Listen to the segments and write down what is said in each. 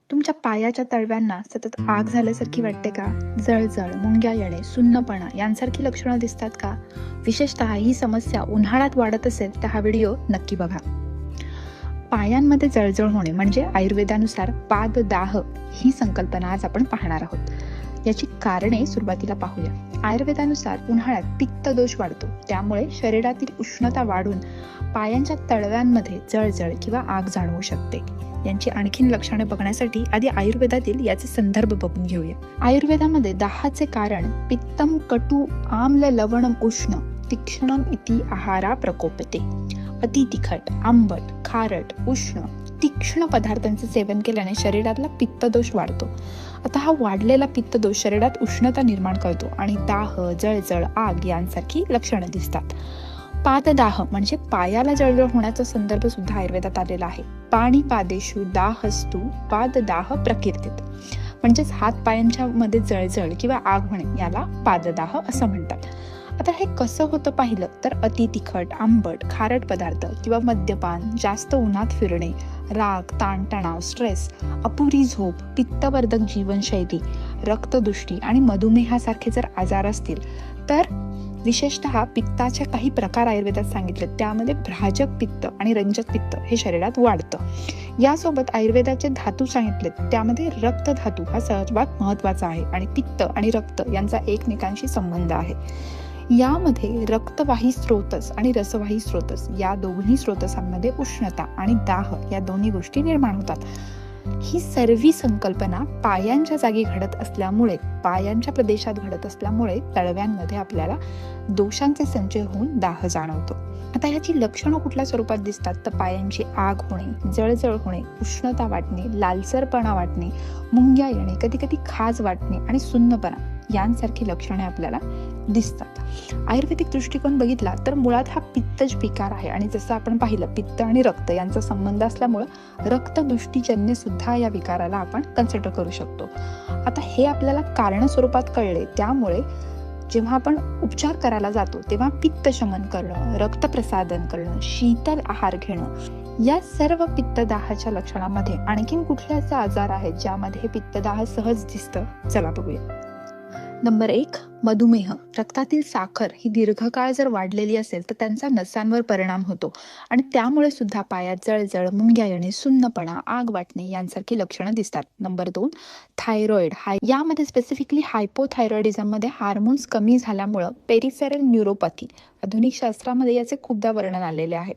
तुमच्या पायाच्या तळव्यांना सतत आग झाल्यासारखी वाटते का? जळजळ, मुंग्या येणे, सुन्नपणा यांसारखी लक्षणं दिसतात का? विशेषतः ही समस्या उन्हाळ्यात वाढत असेल तर हा व्हिडिओ नक्की बघा. पायांमध्ये जळजळ होणे म्हणजे आयुर्वेदानुसार पाददाह ही संकल्पना आज आपण पाहणार आहोत. याची कारणे सुरुवातीला पाहूया. आयुर्वेदानुसार उन्हाळ्यात पित्त दोष वाढतो, त्यामुळे शरीरातील उष्णता वाढून पायांच्या तळव्यांमध्ये जळजळ किंवा आग जाणवू शकते. यांची आणखीन लक्षणे बघण्यासाठी आधी आयुर्वेदातील याचे संदर्भ बघून घेऊया. आयुर्वेदामध्ये दाहाचे कारण पित्तम कटु आम्ल लवणम उष्ण तीक्ष्णम इति आहारा प्रकोपते. अति तिखट, आंबट, खारट, उष्ण, तीक्ष्ण पदार्थांचे सेवन केल्याने शरीरातला पित्तदोष वाढतो. आता हा वाढलेला पित्तदोष शरीरात उष्णता निर्माण करतो आणि दाह, जळजळ, आग यांसारखी लक्षणं दिसतात. पाददाह म्हणजे पायाला जळजळ होण्याचा संदर्भ सुद्धा आयुर्वेदात आलेला आहे. पाणी पादेषु दाहस्तु पाददाह प्रकीर्तित, म्हणजेच हात पायांच्या मध्ये जळजळ किंवा आग होणे याला पाददाह असं म्हणतात. आता हे कसं होतं पाहिलं तर अति तिखट, आंबट, खारट पदार्थ किंवा मद्यपान, जास्त उन्हात फिरणे, राग, ताणतणाव, स्ट्रेस, अपुरी झोप, पित्तवर्धक जीवनशैली, रक्तदुष्टी आणि मधुमेहासारखे जर आजार असतील तर विशेषतः पित्ताचे काही प्रकार आयुर्वेदात सांगितले, त्यामध्ये भ्राजक पित्त आणि रंजक पित्त हे शरीरात वाढतं. यासोबत आयुर्वेदाचे धातू सांगितले, त्यामध्ये रक्त धातू हा सर्वात महत्वाचा आहे आणि पित्त आणि रक्त यांचा एकमेकांशी संबंध आहे. यामध्ये रक्तवाही स्रोतस आणि रसवाही स्रोतस या दोन्ही स्रोतसांमध्ये उष्णता आणि दाह या दोन्ही गोष्टी निर्माण होतात. ही सर्व संकल्पना पायांच्या जागी घडत असल्यामुळे, पायांच्या प्रदेशात घडत असल्यामुळे तळव्यांमध्ये आपल्याला दोषांचे संचय होऊन दाह जाणवतो. आता याची लक्षणं कुठल्या स्वरूपात दिसतात तर पायांची आग होणे, जळजळ होणे, उष्णता वाटणे, लालसरपणा वाटणे, मुंग्या येणे, कधी कधी खाज वाटणे आणि सुन्नपणा यांसारखी लक्षणे आपल्याला दिसतात. आयुर्वेदिक दृष्टिकोन बघितला तर मुळात हा पित्तज विकार आहे आणि जसं आपण पाहिलं पित्त आणि रक्त यांचा संबंध असल्यामुळे रक्तदुष्टीजन्य सुद्धा या विकाराला आपण कन्सिडर करू शकतो. आता हे आपल्याला कारण स्वरूपात कळले, त्यामुळे जेव्हा आपण उपचार करायला जातो तेव्हा पित्त शमन करणं, रक्त प्रसादन करणं, शीतल आहार घेणं या सर्व पित्तदाहाच्या लक्षणांमध्ये आणखीन कुठले असे आजार आहेत ज्यामध्ये हे पित्तदाह सहज दिसतं, चला बघूया. नंबर 1, मधुमेह. रक्तातील साखर ही दीर्घकाळ जर वाढलेली असेल तर त्यांचा नसांवर परिणाम होतो आणि त्यामुळे सुद्धा पायात जळजळ, मुंग्या येणे, सुन्नपणा, आग वाटणे यांसारखी लक्षणं दिसतात. Number 2, thyroid. यामध्ये स्पेसिफिकली हायपोथायरॉइडिझम मध्ये हार्मोन्स कमी झाल्यामुळं पेरिफेरल न्यूरोपॅथी, आधुनिक शास्त्रामध्ये याचे खूपदा वर्णन आलेले आहे.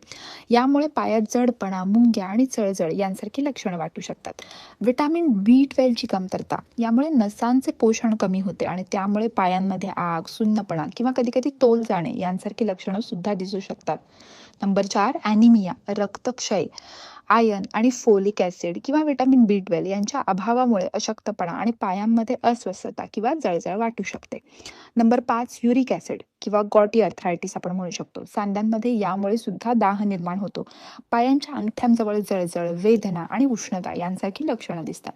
यामुळे पायात जडपणा, मुंग्या आणि जळजळ यांसारखी लक्षणं वाटू शकतात. विटामिन B12 ची कमतरता, यामुळे नसांचे पोषण कमी होते आणि त्यामुळे पायांमध्ये आग, सुन्नपणा किंवा कधी कधी तोल जाणे यांसारखी लक्षणं सुद्धा दिसू शकतात. नंबर 4, ॲनिमिया, रक्तक्षय. आयर्न आणि फोलिक ऍसिड किंवा विटामिन B12 यांच्या अभावामुळे अशक्तपणा आणि पायांमध्ये अस्वस्थता किंवा जळजळ वाटू शकते. नंबर 5, युरिक ऍसिड किंवा गॉटी अर्थरायटिस आपण म्हणू शकतो. सांध्यांमध्ये यामुळे सुद्धा दाह निर्माण होतो. पायांच्या अंगठ्यांजवळ जळजळ, वेदना आणि उष्णता यांसारखी लक्षणं दिसतात.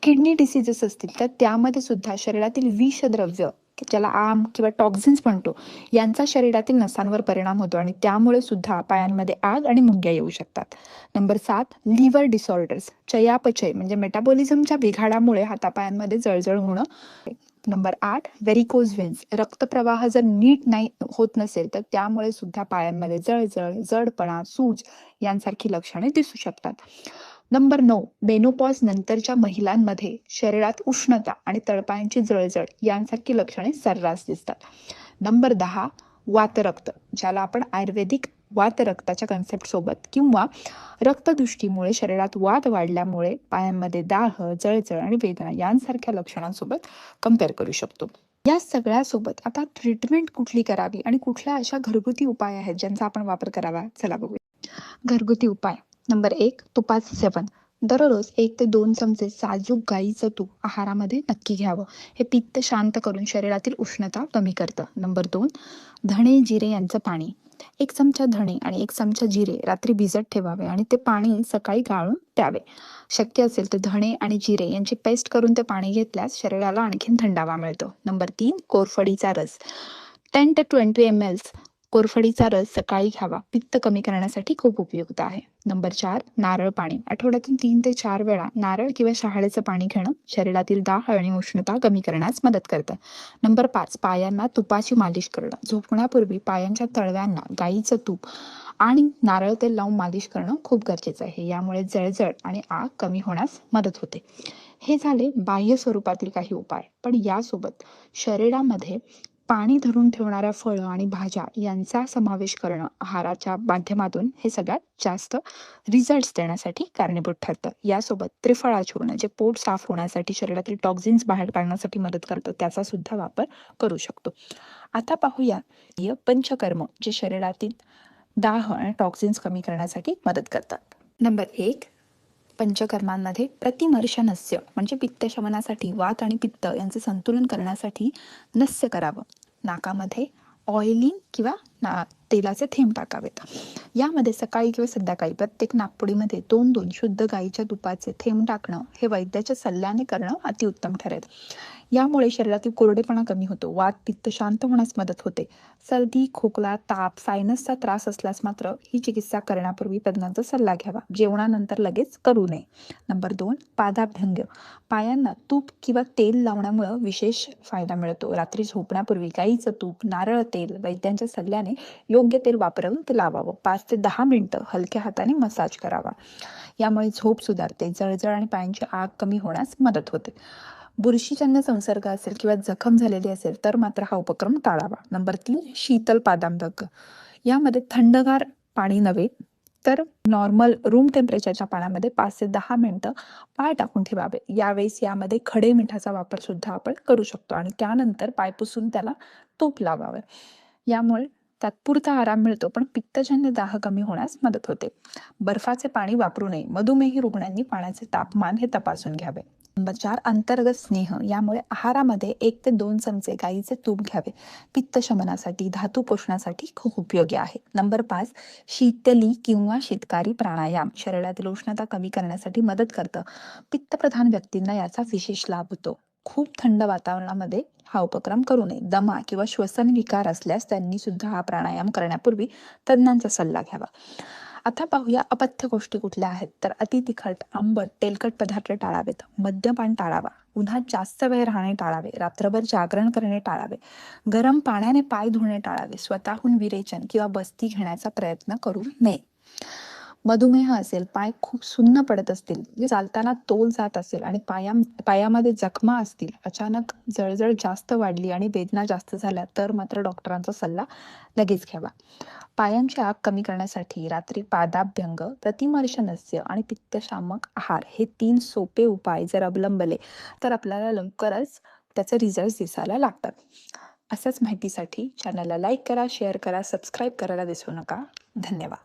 किडनी डिसीजेस असतील तर त्यामध्ये सुद्धा शरीरातील विषद्रव्य, ज्याला आम किंवा टॉक्झिन्स म्हणतो, यांचा शरीरातील नसांवर परिणाम होतो आणि त्यामुळे सुद्धा पायांमध्ये आग आणि मुंग्या येऊ शकतात. Number 7, liver disorders. चयापचय म्हणजे मेटाबॉलिझमच्या बिघाडामुळे हातापायांमध्ये जळजळ होणं. Number 8, varicose व्हेन्स. रक्तप्रवाह जर नीट नाही होत नसेल तर त्यामुळे सुद्धा पायांमध्ये जळजळ, जडपणा, सूज यांसारखी लक्षणे दिसू शकतात. नंबर 9, मेनोपॉज नंतरच्या महिलांमध्ये शरीरात उष्णता आणि तळपायांची जळजळ यांसारखी लक्षणे सर्रास दिसतात. नंबर 10, वातरक्त, ज्याला आपण आयुर्वेदिक वातरक्ताच्या कन्सेप्ट सोबत किंवा रक्तदुष्टीमुळे शरीरात वात वाढल्यामुळे पायांमध्ये दाह, जळजळ आणि वेदना यांसारख्या लक्षणांसोबत कम्पेअर करू शकतो. या सगळ्यासोबत आता ट्रीटमेंट कुठली करावी आणि कुठल्या अशा घरगुती उपाय आहेत ज्यांचा आपण वापर करावा, चला बघूया. घरगुती उपाय. नंबर 1, तुपाचे सेवन. दररोज 1 ते 2 चमचे साजूक गाईचं तूप आहारामध्ये नक्की घ्यावं. हे पित्त शांत करून शरीरातील उष्णता कमी करतं. नंबर 2, धणे जिरे यांचं पाणी. 1 चमचा धणे आणि 1 चमचा जिरे रात्री भिजत ठेवावे आणि ते पाणी सकाळी गाळून प्यावे. शक्य असेल तर धणे आणि जिरे यांची पेस्ट करून ते पाणी घेतल्यास शरीराला आणखीन थंडावा मिळतो. नंबर 3, कोरफडीचा रस. 10 ते 20 ml कोरफडीचा रस सकाळी घ्यावा, पित्त कमी करण्यासाठी खूप उपयुक्त आहे. नंबर 4, नारळ पाणी. आठवड्यातून 3 ते 4 वेळा नारळ किंवा शहाळ्याचं पाणी घेणं शरीरातील दाह आणि उष्णता कमी करण्यास मदत करतं. नंबर 5, पायांना तुपाची मालिश करणं. झोपण्यापूर्वी पायांच्या तळव्यांना गाईचं तूप आणि नारळ तेल लावून मालिश करणं खूप गरजेचं आहे. यामुळे जळजळ आणि आग कमी होण्यास मदत होते. हे झाले बाह्य स्वरूपातील काही उपाय. पण यासोबत शरीरामध्ये पाणी धरून ठेवणाऱ्या फळं आणि भाज्या यांचा समावेश करणं आहाराच्या माध्यमातून हे सगळ्यात जास्त रिझल्ट्स देण्यासाठी कारणीभूत ठरतं. यासोबत त्रिफळा चूर्ण जे पोट साफ होण्यासाठी, शरीरातील टॉक्झिन्स बाहेर काढण्यासाठी मदत करतं, त्याचा सुद्धा वापर करू शकतो. आता पाहूया पंचकर्म जे शरीरातील दाह आणि टॉक्झिन्स कमी करण्यासाठी मदत करतात. नंबर 1, पंचकर्मांमध्ये प्रतिमर्शनस्य म्हणजे पित्तशमनासाठी वात आणि पित्त यांचे संतुलन करण्यासाठी नस्य करावं. नाकामध्ये ऑइलिंग किंवा तेलाचे थेंब टाकावेत. यामध्ये सकाळी किंवा संध्याकाळी प्रत्येक नाकपुडीमध्ये 2-2 शुद्ध गाईच्या तुपाचे थेंब टाकणं हे वैद्याच्या सल्ल्याने करणं अतिउत्तम ठरेल. यामुळे शरीरातील कोरडेपणा कमी होतो, वात पित्त शांत होण्यास मदत होते. सर्दी, खोकला, ताप, सायनसचा त्रास असल्यास मात्र ही चिकित्सा करण्यापूर्वी तज्ञांचा सल्ला घ्यावा. जेवणानंतर लगेच करू नये. नंबर 2, पादाभ्यंग. पायांना तूप किंवा तेल लावण्यामुळे विशेष फायदा मिळतो. रात्री झोपण्यापूर्वी गाईचं तूप, नारळ तेल वैद्यांच्या सल्ल्याने योग्य तेल वापरून ते लावावं. 5 ते 10 मिनिटं हलक्या हाताने मसाज करावा. यामुळे झोप सुधारते, जळजळ आणि पायांची आग कमी होण्यास मदत होते. बुरशीजन्य संसर्ग असेल किंवा जखम झालेली असेल तर मात्र हा उपक्रम टाळावा. नंबर 3, शीतल पादाभ्यंग. यामध्ये थंडगार पाणी नव्हे तर नॉर्मल रूम टेम्परेचरच्या पाण्यामध्ये 5 ते 10 मिनिटं पाय टाकून ठेवावे. यावेळेस यामध्ये खडे मिठाचा वापर सुद्धा आपण करू शकतो आणि त्यानंतर पाय पुसून त्याला तूप लावावे. यामुळे तात्पुरता आराम मिळतो, पण पित्तजन्य दाह कमी होण्यास मदत होते. बर्फाचे पाणी वापरू नये. मधुमेही रुग्णांनी पाण्याचे तापमान हे तपासून घ्यावे. नंबर 4, अंतर्गत स्नेह. यामुळे आहारामध्ये 1 ते 2 चमचे गाईचे तूप घ्यावे. पित्त शमनासाठी, धातू पोषणासाठी खूप उपयोगी आहे. नंबर 5, शीतली किंवा शीतकारी प्राणायाम शरीरातील उष्णता कमी करण्यासाठी मदत करतं. पित्तप्रधान व्यक्तींना याचा विशेष लाभ होतो. खूप थंड वातावरणामध्ये हा उपक्रम करू नये. दमा किंवा श्वसन विकार असल्यास त्यांनी सुद्धा हा प्राणायाम करण्यापूर्वी तज्ञांचा सल्ला घ्यावा. आता पाहूया अपथ्य गोष्टी कुठल्या आहेत. तर अति तिखट, आंबट, तेलकट पदार्थ टाळावेत. मद्यपान टाळावा. उन्हात जास्त वेळ राहणे टाळावे. रात्रभर जागरण करणे टाळावे. गरम पाण्याने पाय धुणे टाळावे. स्वतःहून विरेचन किंवा बस्ती घेण्याचा प्रयत्न करू नये. मधुमेह असेल, पाय खूप सुन्न पडत असतील, चालताना तोल जात असेल आणि पायामध्ये जखमा असतील, अचानक जळजळ जास्त वाढली आणि वेदना जास्त झाल्या तर मात्र डॉक्टरांचा सल्ला लगेच घ्यावा. पायांची आग कमी करण्यासाठी रात्री पादाभ्यंग, प्रतिमर्शनस्य आणि पित्तशामक आहार हे 3 सोपे उपाय जर अवलंबले तर आपल्याला लवकरच त्याचे रिझल्ट दिसायला लागतात. अशाच माहितीसाठी चॅनलला लाईक करा, शेअर करा, सबस्क्राईब करायला विसरू नका. धन्यवाद.